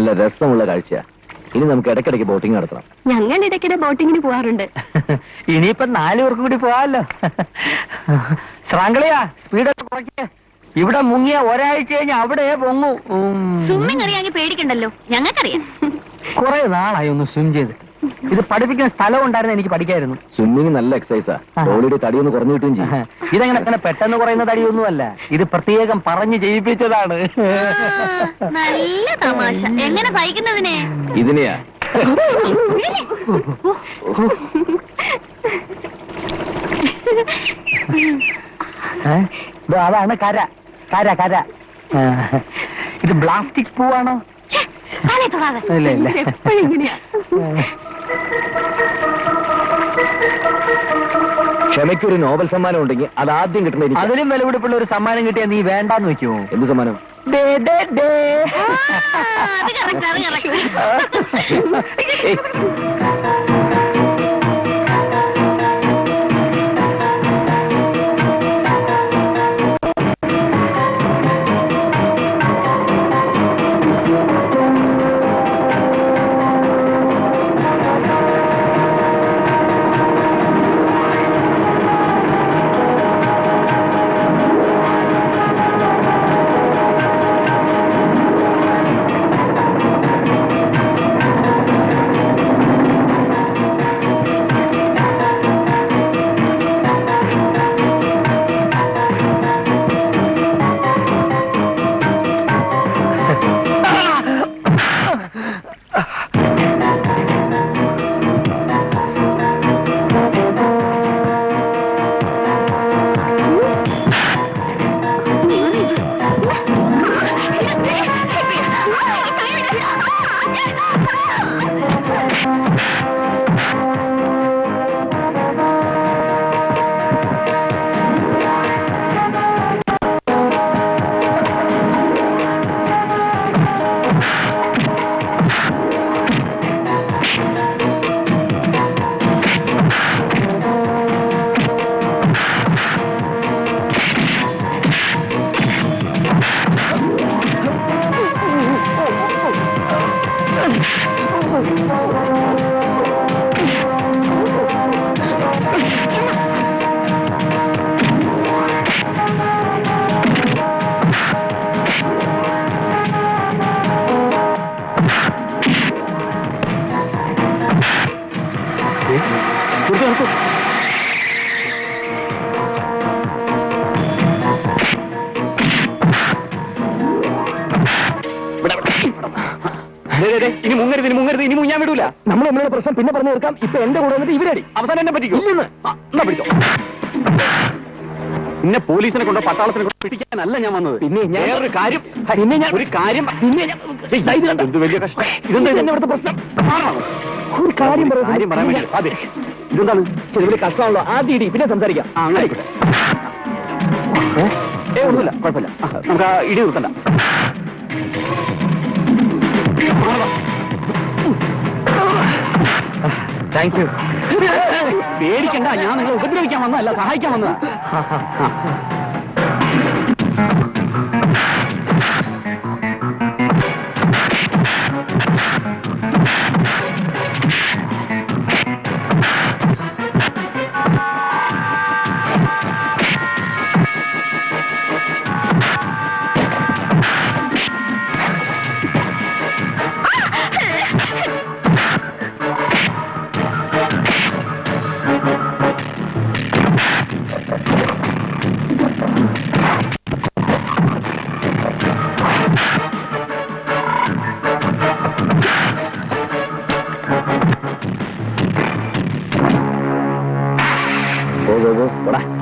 നല്ല രസമുള്ള കാഴ്ച. ഇനി നമുക്ക് ഇടയ്ക്കിടയ്ക്ക് ബോട്ടിംഗ് നടത്തണം. ഞങ്ങൾ ഇടയ്ക്കിടെ ബോട്ടിങ്ങിന് പോവാറുണ്ട്. ഇനിയിപ്പം 4 പേർക്ക് കൂടി പോവാമല്ലോ. ശ്രാങ്കളിയാ, സ്പീഡൊക്കെ കുറയ്ക്ക്. ഇവിടെ മുങ്ങിയ ഒരാഴ്ച കഴിഞ്ഞ് അവിടെ പൊങ്ങു. സ്വിമ്മിങ് അറിയാമെങ്കിൽ പേടിക്കണ്ടല്ലോ, ഞങ്ങൾക്കറിയാം. കുറെ നാളായി ഒന്ന് സ്വിം ചെയ്തിട്ട്. ഇത് പഠിപ്പിക്കുന്ന സ്ഥലം ഉണ്ടായിരുന്നു, എനിക്ക് പഠിക്കായിരുന്നു. സ്വിമ്മിങ് നല്ല എക്സസൈസാ. ബോഡിയുടെ തടിയൊന്ന് കുറഞ്ഞു കിട്ടുകയും ചെയ്യും. ഇതെങ്ങനെ അങ്ങനെ പെട്ടെന്ന് കുറയുന്ന തടിയൊന്നുമല്ല, ഇത് പ്രത്യേകം പറഞ്ഞ് ചെയ്യിപ്പിച്ചതാണ്. നല്ല തമാശ. എങ്ങനെ സഹിക്കുന്നതിനെ? ഇതിനെയാ. അതാണ് കര കര കര. ഇത് പ്ലാസ്റ്റിക് പൂവാണോ? ഇല്ല ഇല്ല. ക്ഷമയ്ക്കൊരു നോബൽ സമ്മാനം ഉണ്ടെങ്കിൽ അത് ആദ്യം കിട്ടുന്ന. അതിലും വിലപിടിപ്പുള്ള ഒരു സമ്മാനം കിട്ടിയാൽ നീ വേണ്ടാന്ന് വെക്കുമോ? എന്ത് സമ്മാനം? ഇനി മുങ്ങരുത്, ഇനി മുങ്ങരുത്, ഇനി മുങ്ങാൻ വിടൂല. നമ്മളുടെ പ്രശ്നം പിന്നെ പറഞ്ഞു തീർക്കാം. ഇപ്പൊ എന്റെ കൂടെ വന്നിട്ട് ഇവരടി അവസാനം എന്നെ പറ്റിക്കോ? എന്നാ പിടിച്ചോ. പിന്നെ പോലീസിനെ കൊണ്ടോ പട്ടാളത്തിനെ കൊണ്ടോ പിടിക്കാനല്ല ഞാൻ വന്നത്. പിന്നെ ഞാൻ വേറൊരു കാര്യം, പിന്നെ ഞാൻ ഒരു കാര്യം, പിന്നെ എന്ത് വലിയ കഷ്ടം. ഇതെന്താ എന്നെ ഇവിടുത്തെ പ്രശ്നം? ഒരു കാര്യം പറയാൻ വേണ്ടി. അതെ, ഇതെന്താണ്? ശരി, വലിയ കഷ്ടമാണല്ലോ. ആദ്യം ഇടി, പിന്നെ സംസാരിക്കാം. അങ്ങനെ ആയിക്കോട്ടെ. ഒന്നുമില്ല, കുഴപ്പമില്ല. നമുക്ക് ആ ഇടി നിർത്തണ്ട. Thank you. പേടിക്കണ്ട, ഞാൻ നിങ്ങളെ ഉപദ്രവിക്കാൻ വന്നതല്ല, സഹായിക്കാൻ വന്നതാ. Go, go, go.